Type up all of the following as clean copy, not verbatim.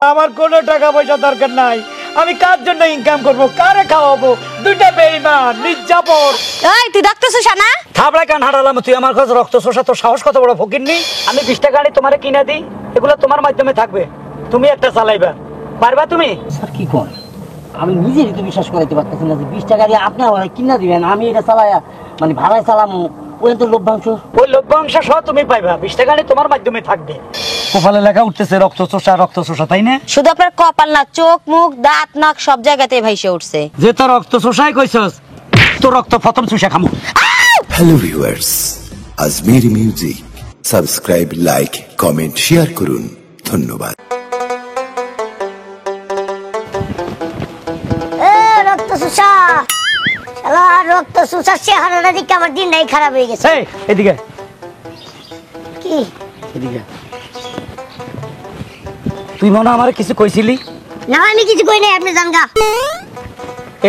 আমার কোনো টাকা পয়সা দরকার নাই। আমি কার জন্য ইনকাম করব, কারে খাওয়াবো? দুইটা বেঈমান নির্যাতন। এই তুই রক্ত চোষা না? থাবড়া কান হারালাম তুই আমার কাছে রক্ত চোষা। তোর সাহস কত বড় ফকিরনি? আমি 20 টাকা গাড়ি তোমারে কিনে দিই, এগুলো তোমার মাধ্যমে থাকবে, তুমি একটা চালাইবা, পারবা তুমি? স্যার কি কর, আমি নিজেরই তো বিশ্বাস করাইতে পারতেছি না যে 20 টাকা দিয়ে আপনি আমার কিনা দিবেন, আমি এটা চালাইয়া মানে ভাড়ায় চালামো। ওই তো লভ্যাংশ, ওই লভ্যাংশ সহ তুমি পাইবা, 20 টাকা গাড়ি তোমার মাধ্যমে থাকবে। কপালে লেখা উঠতেছে রক্ত চোষা, তাই না? শুধু আপনার কপাল না, চোখ মুখ দাঁত নাক সব জায়গাতে ভাইসে উঠছে। যে তোর রক্ত চোষাই কইছস, তোর রক্ত প্রথম চুষা খামু। Hello viewers, Ajmeri music subscribe, like, comment, share করুন। ধন্যবাদ। রক্ত চোষা শালা, রক্ত চোষা চেহারাটা দেখে আমার দিনটাই খারাপ হয়ে গেছে। এই এদিকে কি এদিকে, তুই মনে আমার কিছু কইছিলি না? আমি কিছু কই নাই, আপনি জানগা।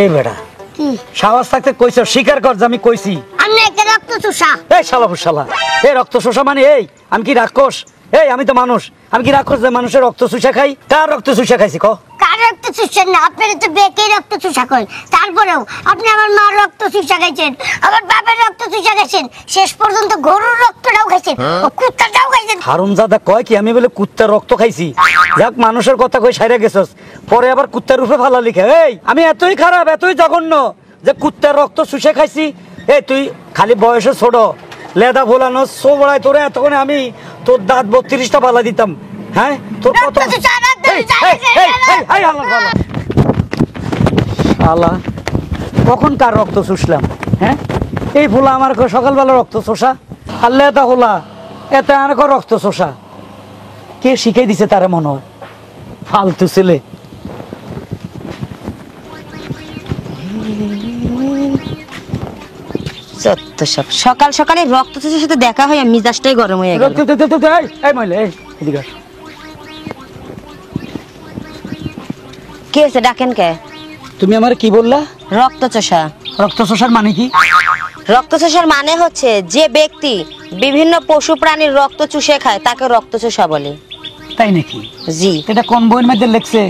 এই বেটা কি সাহস থাকতে কইছ, স্বীকার কর যে আমি কইছি। আপনি একটা রক্ত চোষা। এই শালা বুশালা, এই রক্ত চোষা মানে এই আমি কি রাক্ষস? এই আমি তো মানুষ, আমি কি রাক্ষস যে মানুষের রক্ত চুষা খাই? কার রক্ত চুষা খাইছি ক? কার রক্ত চুষছেন না? আপনার তো বেকে রক্ত চুষা করেন, তারপরেও আপনি আমার মার রক্ত চুষা খাইছেন, আমার বাবার রক্ত চুষা খাইছেন, শেষ পর্যন্ত গরুর রক্তটাও খাইছেন, ও কুত্তাটাও খাইছেন। হারামজাদা কয় কি আমি বলে কুত্তার রক্ত খাইছি? যাক মানুষের কথা কই সাইরা গেছস, পরে আবার কুত্তার রূপে ফালা লিখে। এই আমি এতই খারাপ, এতই জঘন্য যে কুত্তার রক্ত চুষে খাইছি? এই তুই খালি বয়সে ছোট, লেদা ভোলানো সোবড়ায় তোরে এতক্ষণে আমি তোর দাঁত 32টা ফালা দিতাম। হ্যাঁ তোর কত আল্লাহ, কখন কার রক্ত চুষলাম? হ্যাঁ এই ভোলা আমার সকালবেলা রক্ত চোষা, আর লেদা ভোলা এতে আর রক্ত চোষা। কে শিখাই দিছে তারে মনে হয়? ফালতু ছেলে। সকাল সকালে রক্ত চোষার সাথে দেখা হয় মিজাজটাই গরম হয়ে গেল। এই মহিলা, এই এদিকে আস। কে আছে? ডাকেন কে? তুমি আমার কি বললা? রক্ত চোষা। রক্ত চোষার মানে কি? রক্ত চোষার মানে হচ্ছে যে ব্যক্তি বিভিন্ন পশু প্রাণীর রক্ত চুষে খায় তাকে রক্ত চোষা বলে। তাই নাকি? জি। এটা কোন বইয়ের মধ্যে লেখছে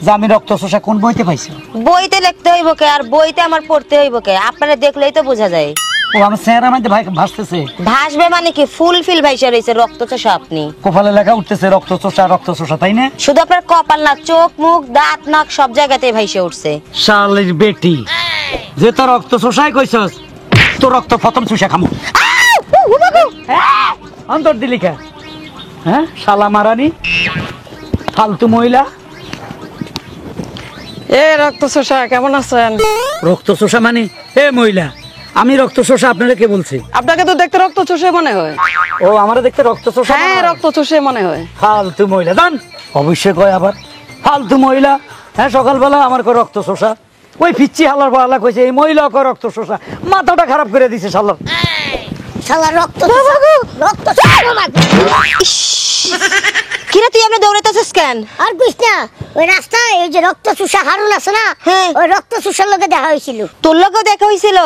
যে আমি রক্ত চোষা? কোন বইতে পাইছো? বইতে লিখতে হইব কে, আর বইতে আমার পড়তে হইব কে? আপনারা দেখলেই তো বোঝা যায়। ও আমার চেহারা মধ্যে ভাসতেছে। ভাসবে মানে কি? ফুলফিল ভাইসা রয়েছে রক্ত চোষা আপনি। কপালে লেখা উঠতেছে রক্ত চোষা, তাই না? শুধু আপনার কপাল না, চোখ মুখ দাঁত নাক সব জায়গাতে ভাইসে উঠছে। শালের বেটি, যে তোর রক্ত চোষাই কইছস, তোর রক্ত প্রথম চুষা খামু। অন্তর দিলি কে? হ্যাঁ শালা মারানি, ফালতু মহিলা। এ রক্ত চোষা, কেমন আছেন? রক্ত চোষা মানে? এ মহিলা, আমি রক্ত চোষা আপনারা কে বলছে? আপনাকে তো দেখতে রক্ত চোষে মনে হয়। ও আমারে দেখতে রক্ত চোষা? হ্যাঁ রক্ত চোষে মনে হয়। ফালতু মহিলা জান, অবশ্যই কয় আবার ফালতু মহিলা। হ্যাঁ সকালবেলা আমার কয় রক্ত চোষা, ওই পিচ্ছি হালার পালা কইছে এই মহিলা কয় রক্ত চোষা। মাথাটা খারাপ করে দিছে শালা। শালা রক্ত চোষা, রক্ত চোষা। কিরে তুই এমনি দৌড়াইতেছিস কেন? আর বুঝ না, ওই রাস্তায় ওই যে রক্ত চুষা হারুন আছে না, ওই রক্ত চুষার লোকে দেখা হয়েছিল। তোর লোকেও দেখা হয়েছিল?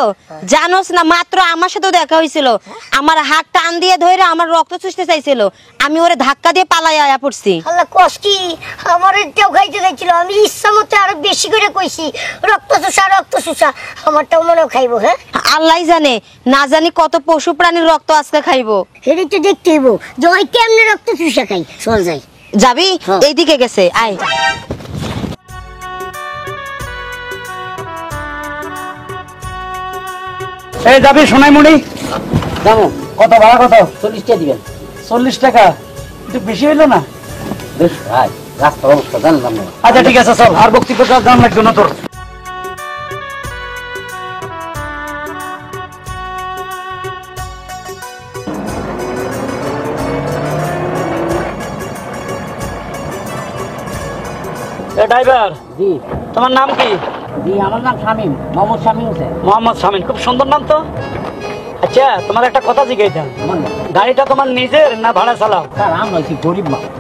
জানোস না, মাত্র আমার সাথেও দেখা হয়েছিল। আমার হাত টান দিয়ে ধরে আমার রক্ত চুষতে চাইছিল, আমি ওরে ধাক্কা দিয়ে পালাই আয়া পড়ছি। আল্লাহ কষ্টি, আমার এটাও খাইতে চাইছিল, আমি ইচ্ছা মতো আরো বেশি করে কইছি রক্ত চুষা, আমারটাও মনেও খাইবো। হ্যাঁ আল্লাহ জানে, না জানি কত পশু প্রাণীর রক্ত আজকে খাইবো। সেটা তো দেখতে হইব যে ওই কেমনে রক্ত চুষা খাই। চল যাই। যাবি? এইদিকে গেছে, আয়। এই যাবি সোনাইমণি? যাবো। কত ভাড়া? কত? 40 টাকা দিবেন। 40 টাকা একটু বেশি হইলো না? বেশ ভাই, রাস্তার অবস্থা জানলাম না। আচ্ছা ঠিক আছে চল, আর বক্তব্য জান লাগবে না তোর। ড্রাইভার, জি। তোমার নাম কি? জি আমার নাম শামীম, মোহাম্মদ শামীম হোসেন। মোহাম্মদ শামীম, খুব সুন্দর নাম তো। আচ্ছা তোমার একটা কথা জিজ্ঞাসা, গাড়িটা তোমার নিজের না ভাড়া চালাও? স্যার আমরা হচ্ছি গরিব মানুষ,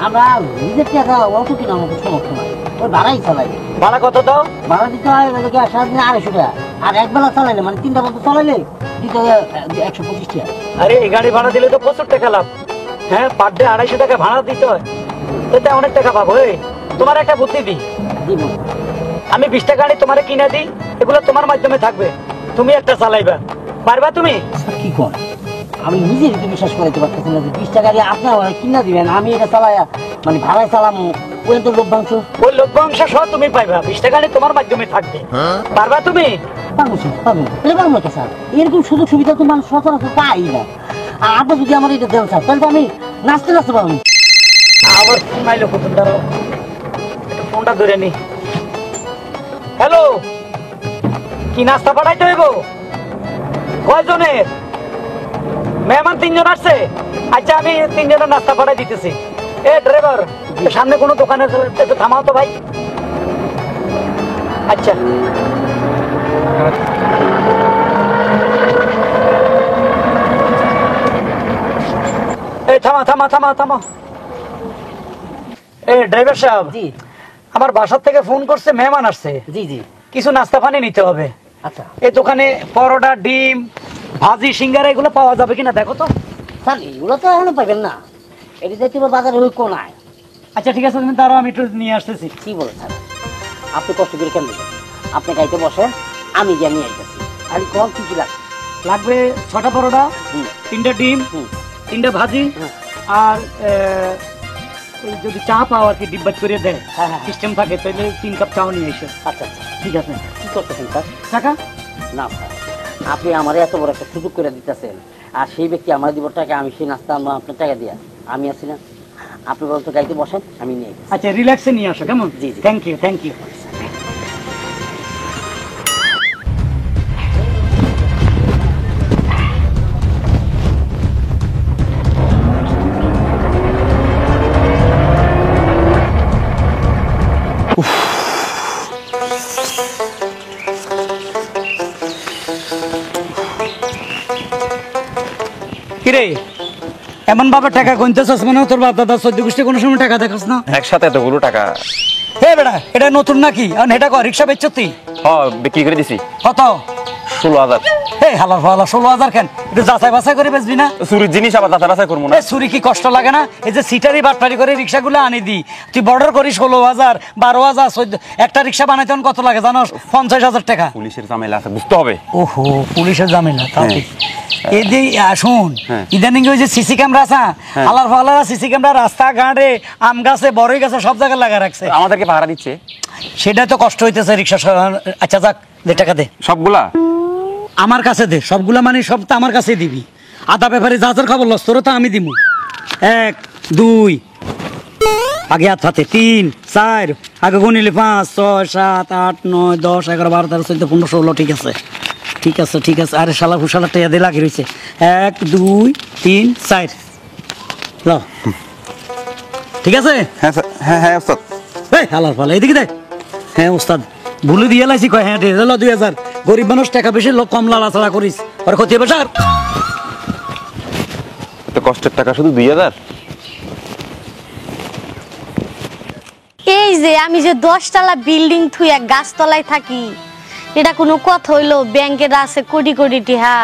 আমরা নিজের টাকা অত কিনা আমাদের সমর্থ নাই, ওই ভাড়াই চালাই। ভাড়া কত দাও? ভাড়া দিতে হয় সারাদিনে 250 টাকা, আর একবেলা চালাইলে মানে 3টা বছর চালাইলে দিতে হয় 125 টাকা। আরে এই গাড়ি ভাড়া দিলে তো 75 টাকা লাভ। হ্যাঁ পার ডে 250 টাকা ভাড়া দিতে হয়। এতে অনেক টাকা পাবো। এই তোমার একটা বুদ্ধি দিই, দিব আমি 20 টাকা গাড়ি তোমারে কিনে দিই, এগুলো তোমার মাধ্যমে থাকবে, তুমি একটা চালাইবা, পারবা তুমি? কি কর, আমি নিজেরই তো বিশ্বাস করাইতে পারতেছি না যে 20 টাকা দিয়ে আপনি আমার কিনা দিবেন, আমি এটা চালাইয়া মানে ভাড়ায় চালামো, ওই তো লভ্যাংশ। ওই লভ্যাংশ সহ তুমি পাইবা, 20 টাকা গাড়ি তোমার মাধ্যমে থাকবে, পারবা তুমি? পারবো স্যার, পারবো, এটা পারবো তো স্যার, এরকম সুযোগ সুবিধা তো মানুষ সচরাচর পাই না। আর আপনি যদি আমার এটা দেন স্যার, তাহলে তো আমি নাচতে নাচতে পারবো। আবার ফোন আইলো, কত দাঁড়াও, একটু ফোনটা ধরে নি। হ্যালো, কি নাস্তা পাঠাইতে হইব? কয়জনের? মেহমান 3 জন আসছে। আচ্ছা, আমি 3 জনের নাস্তা পাঠাই দিতেছি। এ ড্রাইভার, সামনে কোনো দোকানে একটু থামাও তো ভাই। আচ্ছা, এই থামা থামা থামা থামা। এ ড্রাইভার সাহেব, জি আমার বাসার থেকে ফোন করছে, মেহমান আসছে, জি জি, কিছু নাস্তা পানি নিতে হবে। আচ্ছা এই দোকানে পরোটা, ডিম, ভাজি, সিঙ্গারা এগুলো পাওয়া যাবে কিনা দেখো তো। স্যার, এগুলো তো এখনো পাইবেন না, এটি দেখতে বাজারে ওই কোনায়। আচ্ছা ঠিক আছে, তুমি দাঁড়াও, আমি একটু নিয়ে আসতেছি। কি বলে স্যার, আপনি কষ্ট করে কেন দেবেন? আপনি গাইতে বসেন, আমি গিয়ে নিয়ে আইতেছি। আর কম কি কি লাগবে? লাগবে 6টা পরোটা, হুম 3টা ডিম, হুম 3টা ভাজি, হুম। আর ওই যদি চা পাও আর কি ডিব্বা করে দেয়, হ্যাঁ, হ্যাঁ। সিস্টেম থাকে, তাহলে 3 কাপ চাও নিয়ে এসো। আচ্ছা আচ্ছা, ঠিক আছে। কি করতেছেন স্যার? টাকা? না স্যার, আপনি আমার এত বড় একটা সুযোগ করে দিতেছেন, আর সেই ব্যক্তি আমার দিব টাকা, আমি সেই নাস্তা আপনার টাকা দিয়া আমি আছি না। আপনি বলতো গাইতে বসেন, আমি নিয়ে আইতেছি। আচ্ছা, রিল্যাক্সে নিয়ে আসো, কেমন? জি, জি। Thank you, thank you. কিরে, এমন ভাবে টাকা গুনতেছস মনে হয় তোর বাপ দাদা 14 গোষ্ঠী কোনো সময় টাকা দেখাস না। একসাথে এতগুলো টাকা হে বেড়া, এটা নতুন নাকি? আর এটা কর, রিক্সা বেচছতি? বিক্রি করে দিছি কত? 16,000। হে হালার ফালা, 16,000 কেন? একটু যাচাই বাছাই করে বেচবি না? চুরির জিনিস আবার যাচাই বাছাই করবো না। এ চুরি কি কষ্ট লাগে না? এই যে সিটারি বাটপারি করে রিক্সাগুলো আনি দি, তুই বর্ডার করি 16,000, 12,000, 14, একটা রিক্সা বানাইতে কত লাগে জানোস? 50,000 টাকা। পুলিশের ঝামেলা আছে, বুঝতে হবে। ওহো, পুলিশের ঝামেলা, তাও ঠিক। এই যে শুন, হ্যাঁ। ইদানিং ওই যে সিসি ক্যামেরা আছে, হালার ফালা সিসি ক্যামেরা রাস্তাঘাটে, আম গাছে, বড়ই গাছে, সব জায়গায় লাগা রাখছে। আমাদেরকে ভাড়া দিচ্ছে, সেটা তো কষ্ট হইতেছে রিক্সা। আচ্ছা যাক, দে টাকা দে, সবগুলা আমার কাছে দে, সবগুলা মানে সব তো আমার কাছে দিবি। আদা ব্যাপারে যা যার খবর লস তোর তো আমি দিব। 1, 2, আগে হাত হাতে 3, 4, আগে গুনিলে 5, 6, 7, 8, 9, 10, 11, 12, 13, 14, 15, 16, ঠিক আছে, ঠিক আছে, ঠিক আছে। আরে শালা ফুসালা টেয়া দিয়ে লাগি রয়েছে। 1, 2, 3, 4, ল, ঠিক আছে। হ্যাঁ স্যার, হ্যাঁ হ্যাঁ ওস্তাদ। এই হালার ফালা, এদিকে দে। হ্যাঁ ওস্তাদ, ভুলে দিয়ে লাইছি, কয় হ্যাঁ 2000। গরিব মানুষ টাকা বেশি লোক কম লাড়াছাড়া করিস, ওর ক্ষতি হবে স্যার। তো কষ্টের টাকা শুধু 2,000? এই যে আমি যে 10 তলা বিল্ডিং থুই এক গাছতলায় থাকি, এটা কোনো কথা হইলো? ব্যাংকের আছে কোটি কোটি টিহা,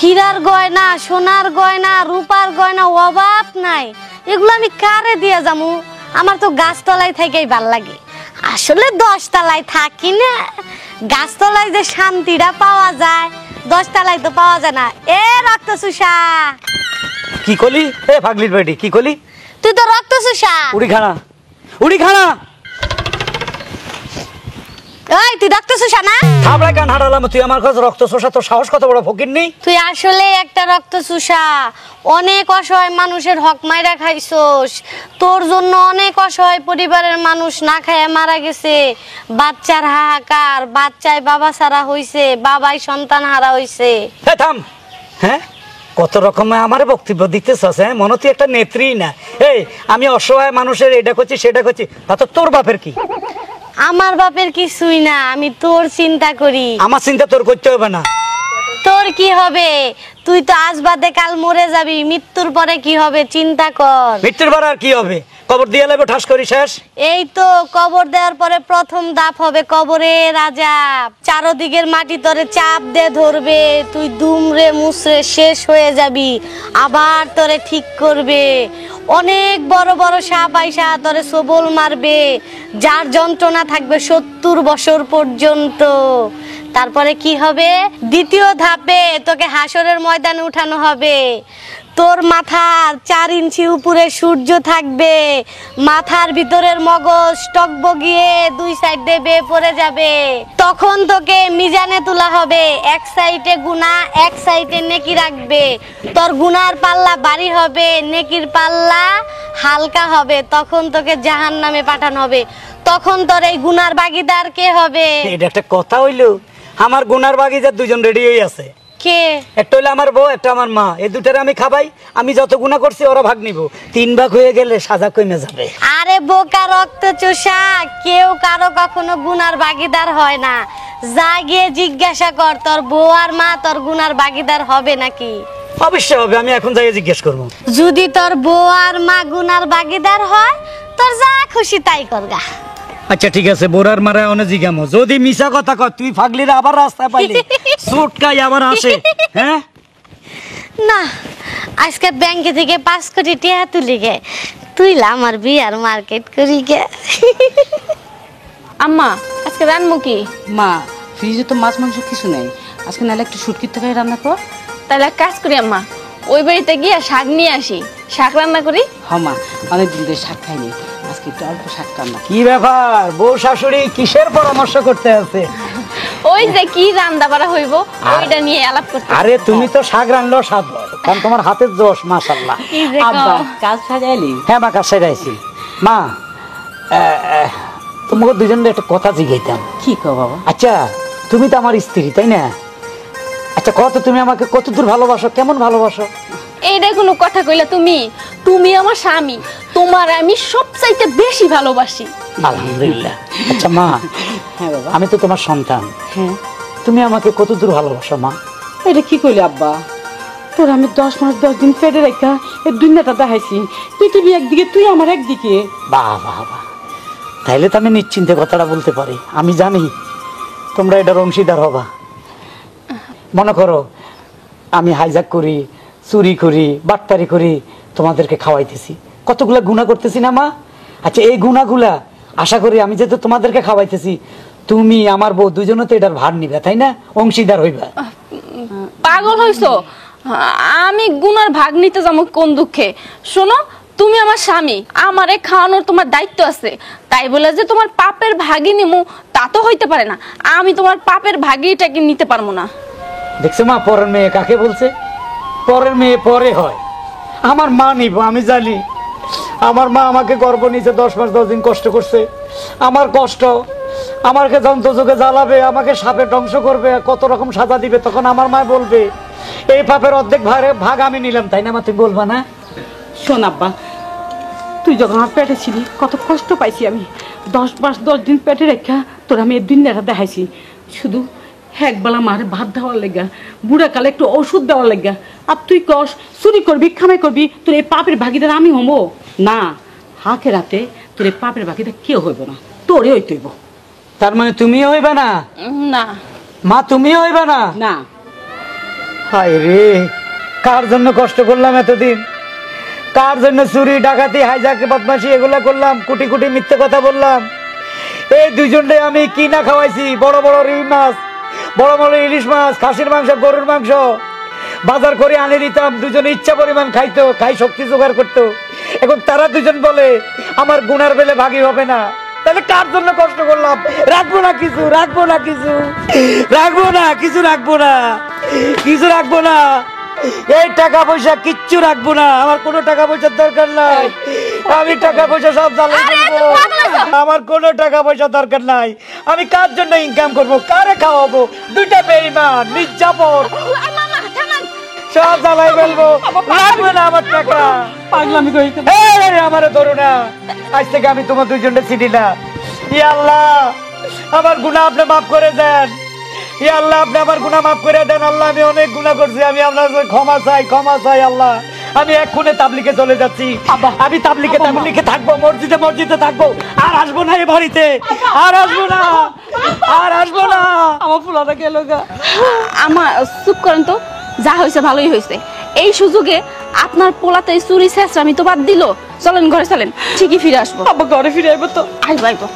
হীরার গয়না, সোনার গয়না, রূপার গয়না, অভাব নাই। এগুলো আমি কারে দিয়া যামু? আমার তো গাছতলায় থেকেই ভাল লাগে। আসলে 10 তলায় থাকি না, গাছতলায় যে শান্তিটা পাওয়া যায় 10 তলায় তো পাওয়া যায় না। এ রক্ত চুষা, কি কলি? এ পাগলির বেটি, কি কলি? তুই তো রক্ত চুষা। উড়ি খানা, উড়ি খানা। ওই তুই রক্ত চুষা না? থাবড়া কান হারালাম, তুই আমার কাছে রক্ত শোষা, তোর সাহস কত বড়, ফকির নেই? তুই আসলে একটা রক্ত চুষা, অনেক অসহায় মানুষের হক মাইরা খাইছস। তোর জন্য অনেক অসহায় পরিবারের মানুষ না খায় মারা গেছে। বাচ্চার হাহাকার, বাচ্চায় বাবা ছাড়া হইছে, বাবাই সন্তান হারা হইছে। হ্যাঁ থাম, হ্যাঁ কত রকমের আমার বক্তব্য দিতেছস। হ্যাঁ মনে তুই একটা নেত্রী না? এই আমি অসহায় মানুষের এটা করছি সেটা করছি, তা তো তোর বাপের কি? আমার বাপের কিছুই না, আমি তোর চিন্তা করি। আমার চিন্তা তোর করতে হবে না। তোর কি হবে? তুই তো আজ বাদে কাল মরে যাবি, মৃত্যুর পরে কি হবে চিন্তা কর। মৃত্যুর পর আর কি হবে? কবর দিয়ে লাগবে, ঠাস করি শেষ। এই তো কবর দেওয়ার পরে প্রথম ধাপ হবে কবরের আযাব। চারদিকের মাটি তোরে চাপ দিয়ে ধরবে, তুই দুমড়ে মুচড়ে শেষ হয়ে যাবি, আবার তোরে ঠিক করবে। অনেক বড় বড় সাপ আইসা তোরে সবল মারবে, যার যন্ত্রণা থাকবে 70 বছর পর্যন্ত। তারপরে কি হবে? দ্বিতীয় ধাপে তোকে হাসরের ময়দানে উঠানো হবে। তোর মাথার 4 ইঞ্চি উপরে সূর্য থাকবে, মাথার ভিতরের মগজ টকবগিয়ে 2 সাইডে বেয়ে পড়ে যাবে। তখন তোকে মিজানে তোলা হবে, এক সাইডে গুনাহ, এক সাইডে নেকি রাখবে। তোর গুনার পাল্লা ভারী হবে, নেকির পাল্লা হালকা হবে। তখন তোকে জাহান্নামে পাঠানো হবে। তখন তোর এই গুনার ভাগীদার কে হবে? এটা একটা কথা হইলো? আমার গুনার বাগিচার দুজন রেডি হয়ে আছে। কে? একটা হইলো আমার বউ, একটা আমার মা। এই দুটারে আমি খাবাই। আমি যত গুনাহ করছি ওরা ভাগ নিব। 3 ভাগ হয়ে গেলে সাজা কমে যাবে। আরে বোকা রক্ত চোষা, কেউ কারো কখনো গুনার ভাগীদার হয় না। যা গিয়ে জিজ্ঞাসা কর তোর বউ আর মা তোর গুনার ভাগীদার হবে নাকি। অবশ্যই হবে, আমি এখন যাই জিজ্ঞেস করবো। যদি তোর বউ আর মা গুনার ভাগীদার হয়, তোর যা খুশি তাই করগা। আচ্ছা ঠিক আছে, বোরার মারা অনেক জিগামো। যদি মিছা কথা কর, তুই ফাগলিরা আবার রাস্তায় পাইলি সুটকাই আবার আসে। হ্যাঁ না, আজকে ব্যাংকে থেকে 5 কোটি টাকা তুলি গে, তুইলা আমার বিয়ার মার্কেট করি গে। আম্মা আজকে রান্না কি? মা ফ্রিজে তো মাছ মাংস কিছু নেই, আজকে নাহলে একটু শুটকির তরকারি রান্না কর। তাহলে এক কাজ করি আম্মা, ওই বাড়িতে গিয়ে শাক নিয়ে আসি, শাক রান্না করি। হ্যাঁ মা, অনেকদিন ধরে শাক খাইনি, আজকে একটু অল্প শাক রান্না। কি ব্যাপার, বউ শাশুড়ি কিসের পরামর্শ করতে আছে? ওই যে কি রান্না বাড়া হইব ওইটা নিয়ে আলাপ করতে। আরে তুমি তো শাক রান্নাও স্বাদ হয়, কারণ তোমার হাতের জোশ মাশাআল্লাহ। আব্বা কাজ সাজাইলি? হ্যাঁ মা, কাজ সাজাইছি। মা তোমাকে দুজনের একটা কথা জিজ্ঞাইতাম। কি কও বাবা? আচ্ছা তুমি তো আমার স্ত্রী তাই না? আচ্ছা কত তুমি আমাকে কতদূর ভালোবাসো, কেমন ভালোবাসো? এইটা কোনো কথা কইলা তুমি? তুমি আমার স্বামী, তোমার আমি সবচাইতে বেশি ভালোবাসি। আলহামদুলিল্লাহ। আচ্ছা মা, হ্যাঁ বাবা। আমি তো তোমার সন্তান, হ্যাঁ তুমি আমাকে কতদূর ভালোবাসো মা? এটা কি কইলি আব্বা? তোর আমি 10 মাস 10 দিন পেটে রেখা এই দুনিয়াটা দেখাইছি, পৃথিবী একদিকে তুই আমার একদিকে। বাহ বাহ বাহ, তাইলে তো আমি নিশ্চিন্তে কথাটা বলতে পারি। আমি জানি তোমরা এটার অংশীদার হবা। মনে করো আমি হাইজাক করি, চুরি করি, বাটপারি করি, তোমাদেরকে খাওয়াইতেছি, কতগুলা গুনাহ করতেছি না মা? আচ্ছা এই গুনাহগুলা আশা করি আমি যেহেতু তোমাদেরকে খাওয়াইতেছি, তুমি আমার বউ দুজনে তো এটার ভার নিবে তাই না? অংশীদার হইবা। পাগল হইছো? আমি গুনার ভাগ নিতে যাবো কোন দুঃখে? শোনো, তুমি আমার স্বামী, আমারে খাওয়ানোর তোমার দায়িত্ব আছে। তাই বলে যে তোমার পাপের ভাগই নিমু তা তো হইতে পারে না। আমি তোমার পাপের ভাগিটাকে নিতে পারবো না। দেখছো মা, পরের মেয়ে কাকে বলছে? পরের মেয়ে পরে হয়। আমার মা নিব, আমি জানি। আমার মা আমাকে গর্ভ নিচে 10 মাস 10 দিন কষ্ট করছে। আমার কষ্ট, আমাকে যন্ত্রযোগে জ্বালাবে, আমাকে সাপে ধ্বংস করবে, কত রকম সাজা দিবে। তখন আমার মা বলবে এই পাপের অর্ধেক ভাগ আমি নিলাম, তাই না মা? তুমি বলবা না? শোন আব্বা, তুই যখন আমার পেটে ছিলি কত কষ্ট পাইছি আমি। 10 মাস 10 দিন পেটে রেখা তোর আমি এই দুনিয়াটা দেখাইছি, শুধু একবেলা মারে ভাত দেওয়ার লেগা, বুড়া কালে একটু ওষুধ দেওয়ার লেগা। আর তুই কস চুরি করবি, খামাই করবি, তোর এই পাপের ভাগিদার আমি হবো না। হাকে রাতে তোর এই পাপের ভাগিদার কেউ হইব না, তোরে হইতেইব। তার মানে তুমিও হইবা না? না মা তুমিও হইবা না? না। হায় রে, কার জন্য কষ্ট করলাম এতদিন? কার জন্য চুরি ডাকাতি হাইজাক বদমাশি এগুলা করলাম, কোটি কোটি মিথ্যে কথা বললাম? এই দুইজনে আমি কি না খাওয়াইছি? বড় বড় রুই মাছ, বড় বড় ইলিশ মাছ, খাসির মাংস, গরুর মাংস বাজার করে আনে দিতাম। দুজনে ইচ্ছা পরিমাণ খাইতো, খাই শক্তি জোগাড় করতো। এখন তারা দুজন বলে আমার গুনার বেলে ভাগী হবে না। তাহলে কার জন্য কষ্ট করলাম? রাখবো না কিছু, রাখবো না কিছু, রাখবো না কিছু, রাখবো না কিছু, রাখবো না। এই টাকা পয়সা কিচ্ছু রাখবো না। আমার কোনো টাকা পয়সার দরকার নাই। আমি টাকা পয়সা সব জ্বালিয়ে ফেলবো। আমার কোনো টাকা পয়সা দরকার নাই। আমি কার জন্য ইনকাম করবো, কারে খাওয়াবো? দুইটা বেঈমান, নির্যাতন, সব জ্বালাই ফেলবো। লাগবে না আমার টাকা। পাগলামি করি আমারে ধরো না। আজ থেকে আমি তোমার দুইজনে চিনি না। ইয়া আল্লাহ, আমার গুনাহ আপনি মাফ করে দেন। ইয়া আল্লাহ, আপনি আমার গুনাহ মাফ করে দেন। আল্লাহ, আমি অনেক গুনাহ করছি, আমি আপনার কাছে ক্ষমা চাই, ক্ষমা চাই। আল্লাহ, আমি এক্ষুনি তাবলিগে চলে যাচ্ছি। আমি তাবলিগে থাকবো, মসজিদে মসজিদে থাকবো, আর আসবো না এই বাড়িতে, আর আসবো না, আর আসবো না। আমার ফুলাটা গেল গা। আমার চুপ করেন তো, যা হয়েছে ভালোই হয়েছে। এই সুযোগে আপনার পোলাতে চুরি শেষ আমি তো বাদ দিল। চলেন ঘরে চলেন, ঠিকই ফিরে আসবো। আব্বা ঘরে ফিরে আইবো তো? আইবো আইবো।